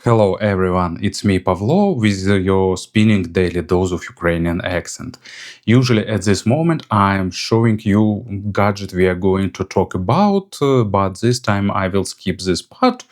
Hello everyone, it's me Pavlo with your spinning daily dose of Ukrainian accent. Usually at this moment I'm showing you gadget we are going to talk about, but this time I will skip this part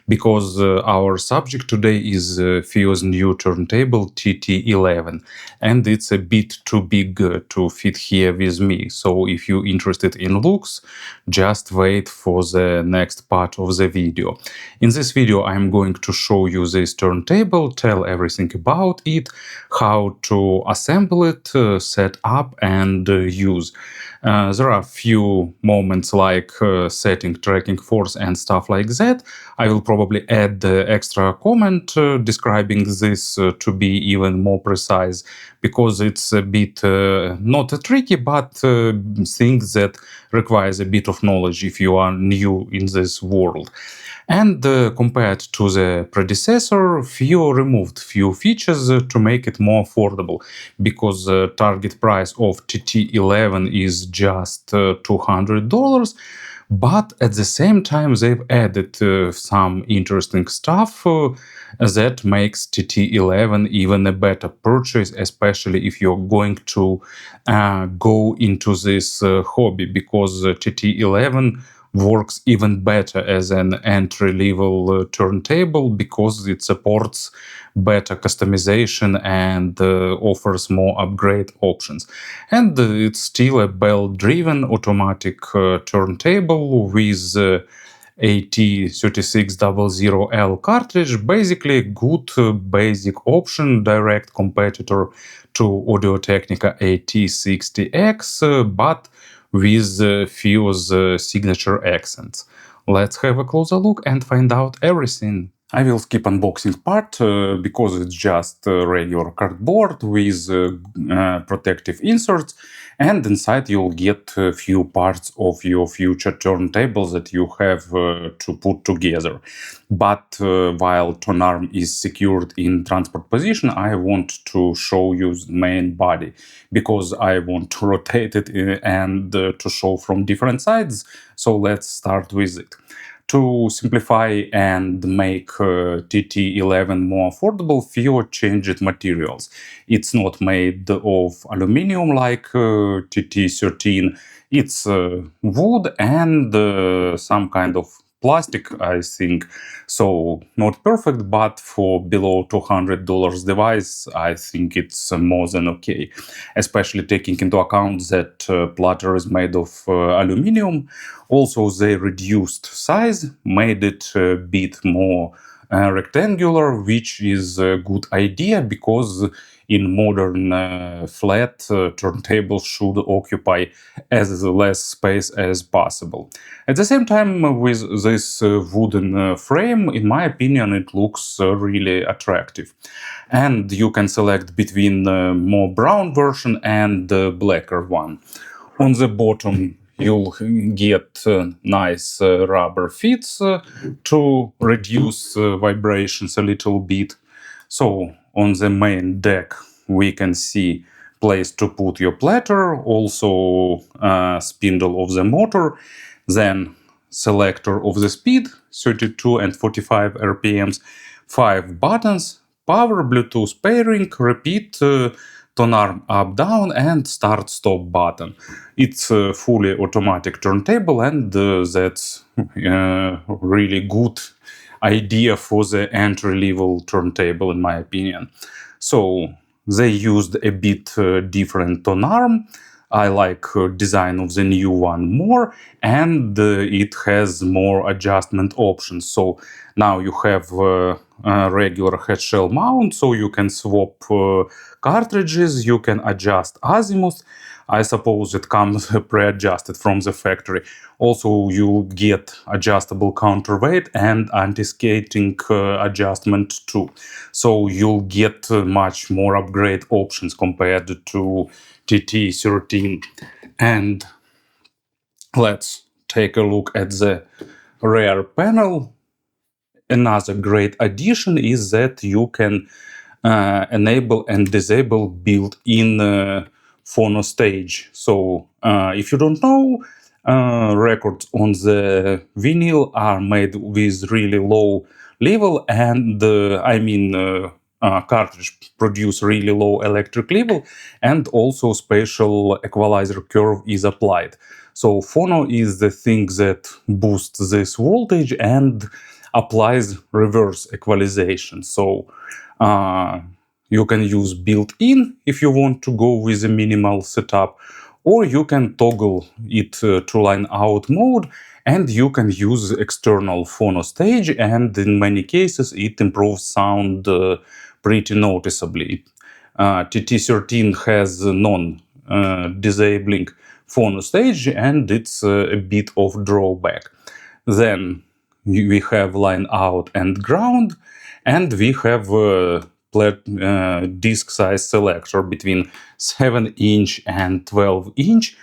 because our subject today is FiiO's new turntable TT11 and it's a bit too big to fit here with me. So if you're interested in looks, just wait for the next part of the video. In this video I'm going to show you this turntable, tell everything about it, how to assemble it, set up and use. There are a few moments like setting, tracking force and stuff like that. I will probably add the extra comment describing this to be even more precise, because it's a bit not tricky, but things that requires a bit of knowledge if you are new in this world. And compared to the predecessor, FiiO removed few features to make it more affordable, because the target price of TT11 is just $200. But at the same time, they've added some interesting stuff that makes TT11 even a better purchase, especially if you're going to go into this hobby, because TT11 works even better as an entry-level turntable, because it supports better customization and offers more upgrade options. And it's still a bell-driven automatic turntable with AT3600L cartridge, basically a good basic option, direct competitor to Audio-Technica AT60X, but with FiiO's signature accents. Let's have a closer look and find out everything. I will skip unboxing part because it's just regular cardboard with protective inserts, and inside you'll get a few parts of your future turntables that you have to put together. But while tone arm is secured in transport position, I want to show you the main body, because I want to rotate it and to show from different sides. So let's start with it. To simplify and make TT11 more affordable, FiiO changed materials. It's not made of aluminum like TT13. It's wood and some kind of plastic, I think. So not perfect, but for below $200 device, I think it's more than okay. Especially taking into account that platter is made of aluminum. Also, they reduced size, made it a bit more rectangular, which is a good idea, because in modern flat turntables should occupy as less space as possible. At the same time, with this wooden frame, in my opinion, it looks really attractive. And you can select between the more brown version and the blacker one. On the bottom, you'll get nice rubber feet to reduce vibrations a little bit. So on the main deck we can see place to put your platter, also spindle of the motor, then selector of the speed 32 and 45 RPMs, 5 buttons, power, Bluetooth pairing, repeat, tone arm up down and start stop button. It's a fully automatic turntable, and that's really good idea for the entry-level turntable, in my opinion. So they used a bit different tone arm. I like design of the new one more, and it has more adjustment options. So now you have a regular head shell mount, so you can swap cartridges, you can adjust azimuth. I suppose it comes pre-adjusted from the factory. Also, you get adjustable counterweight and anti-skating adjustment too. So you'll get much more upgrade options compared to TT13. And let's take a look at the rear panel. Another great addition is that you can enable and disable built-in phono stage. So if you don't know, records on the vinyl are made with really low level, and cartridge produce really low electric level, and also special equalizer curve is applied. So phono is the thing that boosts this voltage and applies reverse equalization. So you can use built-in if you want to go with a minimal setup, or you can toggle it to line out mode, and you can use external phono stage, and in many cases it improves sound pretty noticeably. TT13 has non-disabling phono stage, and it's a bit of drawback. Then we have line out and ground, and we have disc size selector between 7-inch and 12-inch,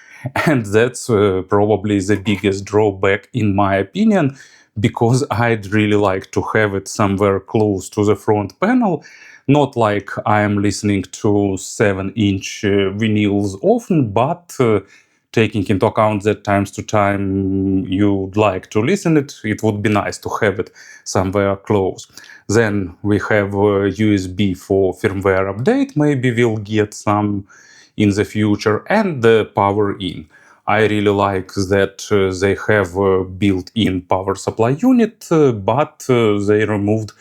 and that's probably the biggest drawback in my opinion, because I'd really like to have it somewhere close to the front panel, not like I'm listening to 7-inch vinyls often, but taking into account that times to time you'd like to listen it, it would be nice to have it somewhere close. Then we have USB for firmware update, maybe we'll get some in the future, and the power in. I really like that they have a built-in power supply unit, but they removed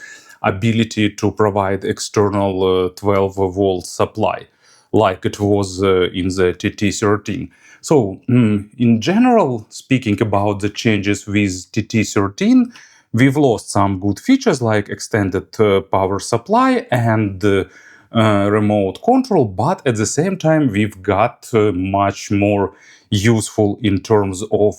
ability to provide external 12-volt supply, like it was in the TT13. So, in general, speaking about the changes with TT13, we've lost some good features like extended power supply and remote control, but at the same time, we've got much more useful in terms of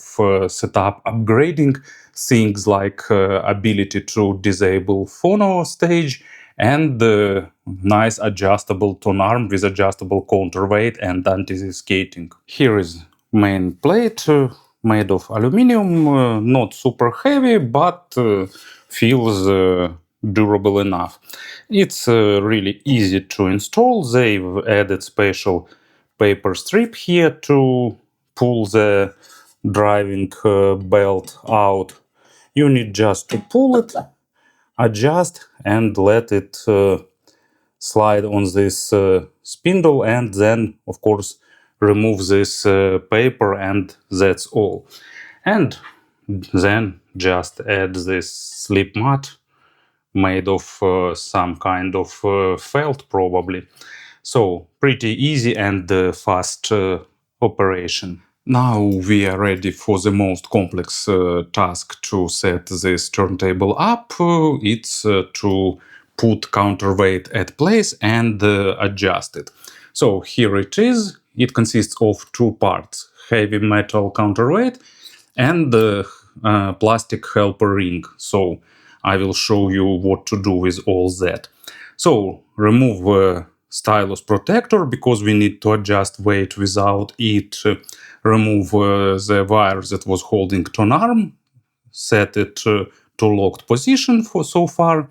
setup upgrading, things like ability to disable phono stage, and nice adjustable tone arm with adjustable counterweight and anti-skating. Here is main plate made of aluminum, not super heavy, but feels durable enough. It's really easy to install. They've added special paper strip here to pull the driving belt out. You need just to pull it, adjust, and let it slide on this spindle, and then of course remove this paper, and that's all. And then just add this slip mat made of some kind of felt probably. So pretty easy and fast operation. Now we are ready for the most complex task to set this turntable up. It's to put counterweight at place and adjust it. So here it is. It consists of two parts: heavy metal counterweight and plastic helper ring. So I will show you what to do with all that. So remove stylus protector because we need to adjust weight without it. Remove the wire that was holding tone arm, set it to locked position for so far,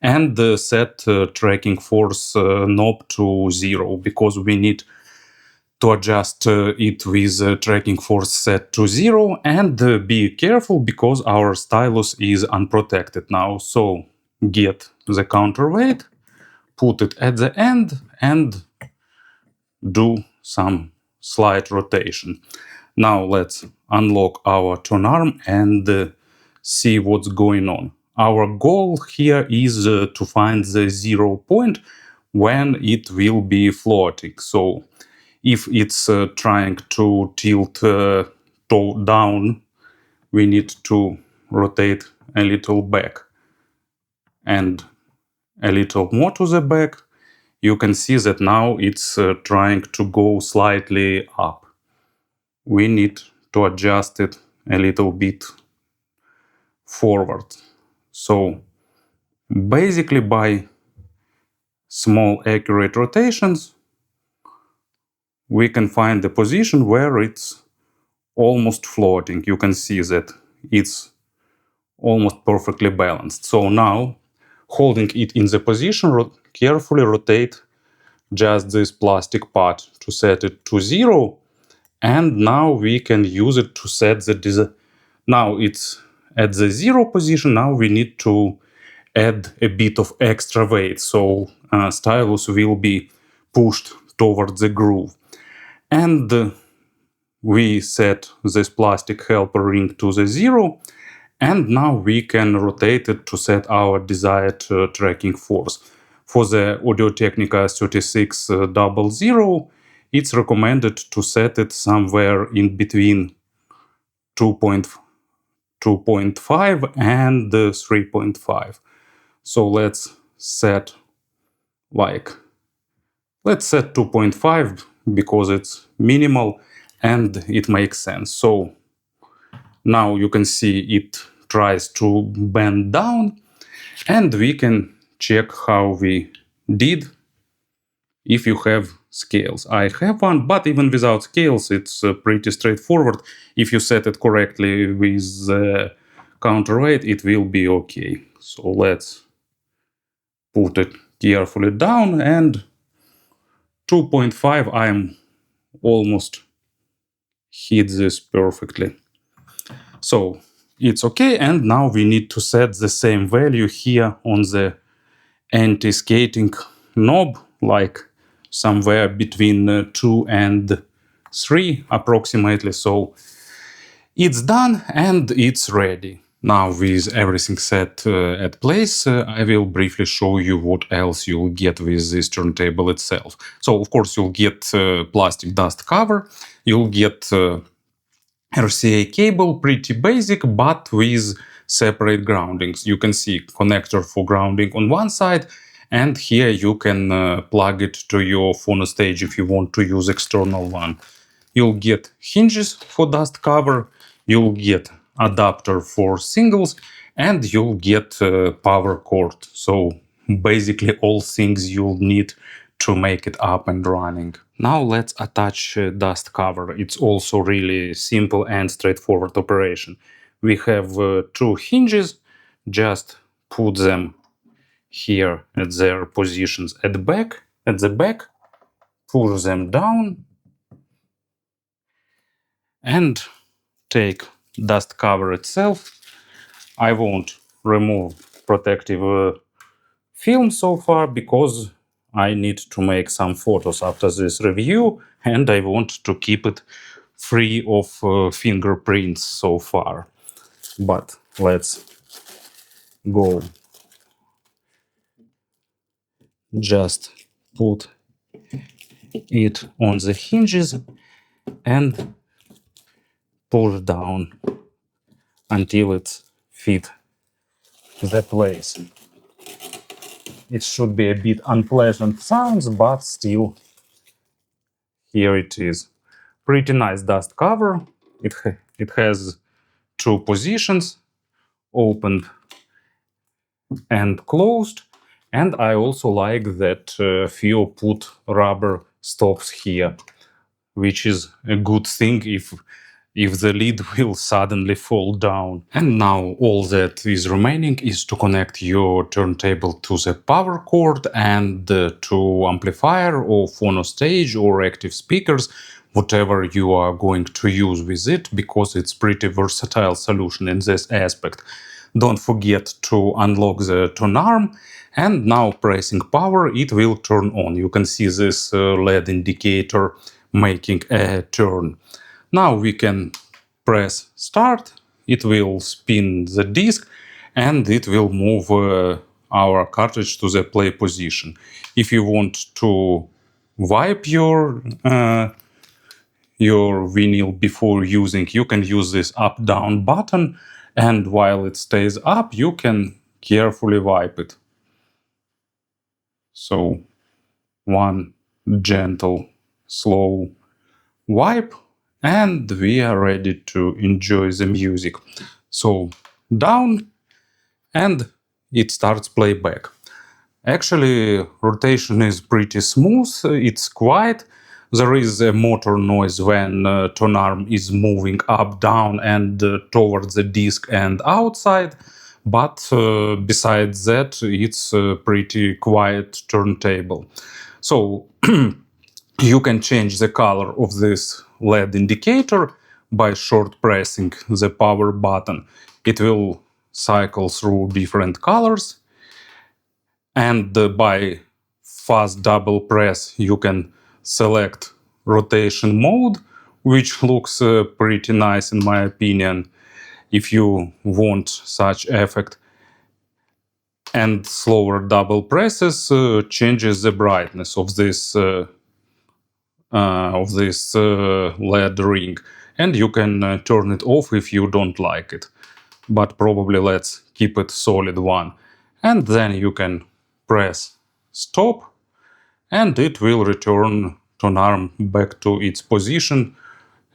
and set tracking force knob to 0 because we need to adjust it with tracking force set to 0, and be careful because our stylus is unprotected now. So get the counterweight, put it at the end, and do some slight rotation. Now let's unlock our tone arm and see what's going on. Our goal here is to find the 0 point when it will be floating. So if it's trying to tilt down, we need to rotate a little back and a little more to the back. You can see that now it's trying to go slightly up. We need to adjust it a little bit forward. So basically by small accurate rotations, we can find the position where it's almost floating. You can see that it's almost perfectly balanced. So now, holding it in the position, carefully rotate just this plastic part to set it to 0. And now we can use it to set the now it's at the 0 position. Now we need to add a bit of extra weight, so stylus will be pushed towards the groove. And we set this plastic helper ring to the 0, and now we can rotate it to set our desired tracking force. For the Audio Technica 3600, it's recommended to set it somewhere in between 2.5 and 3.5. So let's set 2.5 because it's minimal and it makes sense. So now you can see it tries to bend down, and we can check how we did if you have scales. I have one, but even without scales, it's pretty straightforward. If you set it correctly with counterweight, it will be okay. So let's put it carefully down, and 2.5, I'm almost hit this perfectly. So it's okay, and now we need to set the same value here on the anti-skating knob, like somewhere between 2 and 3 approximately. So it's done and it's ready. Now with everything set at place, I will briefly show you what else you'll get with this turntable itself. So of course you'll get plastic dust cover, you'll get RCA cable, pretty basic, but with separate groundings. You can see connector for grounding on one side, and here you can plug it to your phono stage if you want to use external one. You'll get hinges for dust cover, you'll get adapter for singles, and you'll get power cord. So basically all things you'll need to make it up and running. Now let's attach dust cover. It's also really simple and straightforward operation. We have 2 hinges, just put them here at their positions at the back, push them down, and take dust cover itself. I won't remove protective film so far because I need to make some photos after this review, and I want to keep it free of fingerprints so far. But let's go. Just put it on the hinges and push down until it's fit the place. It should be a bit unpleasant sounds, but still, here it is. Pretty nice dust cover. It has 2 positions, opened and closed, and I also like that FiiO put rubber stops here, which is a good thing if the lid will suddenly fall down. And now all that is remaining is to connect your turntable to the power cord and to amplifier or phono stage or active speakers, whatever you are going to use with it, because it's pretty versatile solution in this aspect. Don't forget to unlock the turn arm, and now pressing power it will turn on. You can see this LED indicator making a turn. Now we can press start, it will spin the disc, and it will move our cartridge to the play position. If you want to wipe your vinyl before using, you can use this up-down button, and while it stays up, you can carefully wipe it. So, one gentle, slow wipe, and we are ready to enjoy the music. So, down, and it starts playback. Actually, rotation is pretty smooth, it's quiet. There is a motor noise when turn arm is moving up, down, and towards the disc and outside. But besides that, it's a pretty quiet turntable. So you can change the color of this LED indicator by short pressing the power button. It will cycle through different colors. And by fast double press you can select rotation mode, which looks pretty nice in my opinion if you want such effect. And slower double presses changes the brightness of this LED ring, and you can turn it off if you don't like it, but probably let's keep it solid one. And then you can press stop and it will return ton arm back to its position.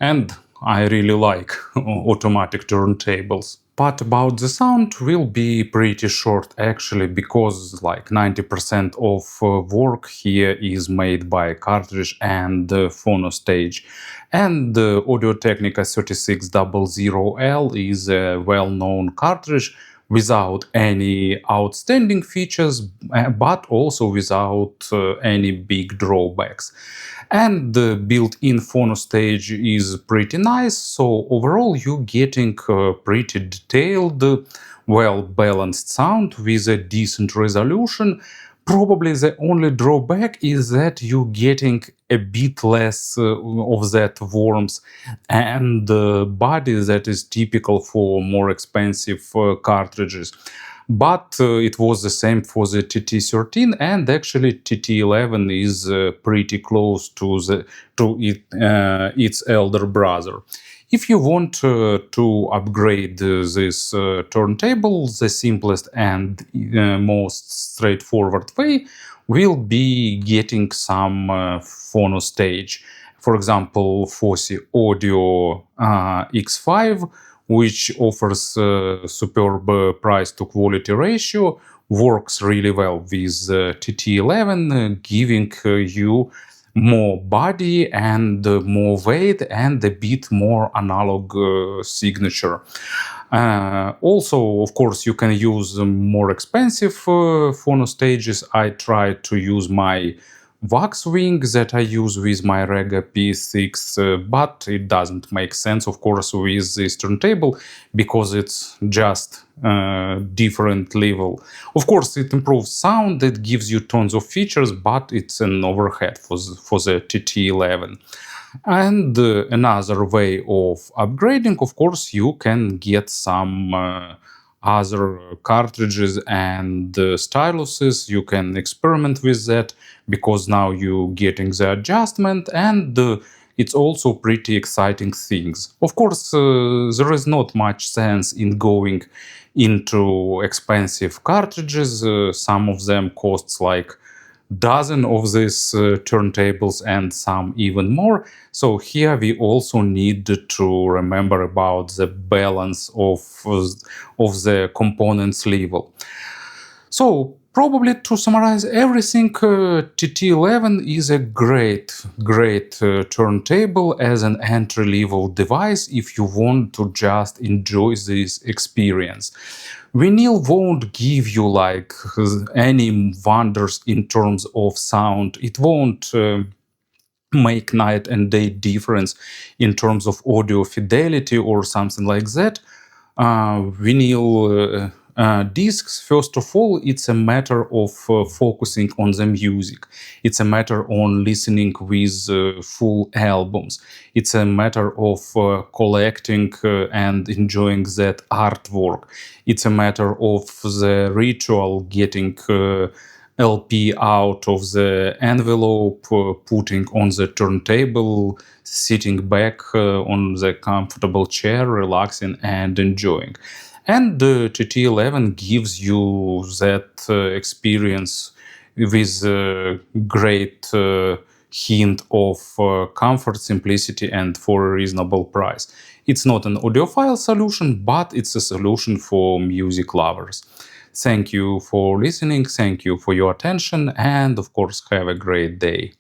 And I really like automatic turntables. But about the sound will be pretty short actually, because like 90% of work here is made by cartridge and phonostage. And the Audio-Technica 3600L is a well-known cartridge without any outstanding features, but also without any big drawbacks. And the built-in phonostage is pretty nice, so overall you're getting pretty detailed, well-balanced sound with a decent resolution. Probably the only drawback is that you're getting a bit less of that warmth and body that is typical for more expensive cartridges. But it was the same for the TT13, and actually TT11 is pretty close to its elder brother. If you want to upgrade this turntable, the simplest and most straightforward way will be getting some phonostage. For example, FiiO Audio X5, which offers superb price to quality ratio, works really well with TT11, giving you more body and more weight and a bit more analog signature. Also, of course, you can use more expensive phonostages. I try to use my wax wing that I use with my Rega P6, but it doesn't make sense, of course, with this turntable because it's just different level. Of course, it improves sound, it gives you tons of features, but it's an overhead for the TT11. And another way of upgrading, of course, you can get some other cartridges and styluses. You can experiment with that because now you're getting the adjustment, and it's also pretty exciting things. Of course, there is not much sense in going into expensive cartridges. Some of them costs like dozen of these turntables and some even more. So here we also need to remember about the balance of the components level. So probably to summarize everything, TT11 is a great turntable as an entry-level device if you want to just enjoy this experience. Vinyl won't give you like any wonders in terms of sound. It won't make night and day difference in terms of audio fidelity or something like that. Vinyl discs, first of all, it's a matter of focusing on the music. It's a matter on listening with full albums. It's a matter of collecting and enjoying that artwork. It's a matter of the ritual, getting LP out of the envelope, putting on the turntable, sitting back on the comfortable chair, relaxing and enjoying. And TT11 gives you that experience with a great hint of comfort, simplicity, and for a reasonable price. It's not an audiophile solution, but it's a solution for music lovers. Thank you for listening, thank you for your attention, and of course, have a great day.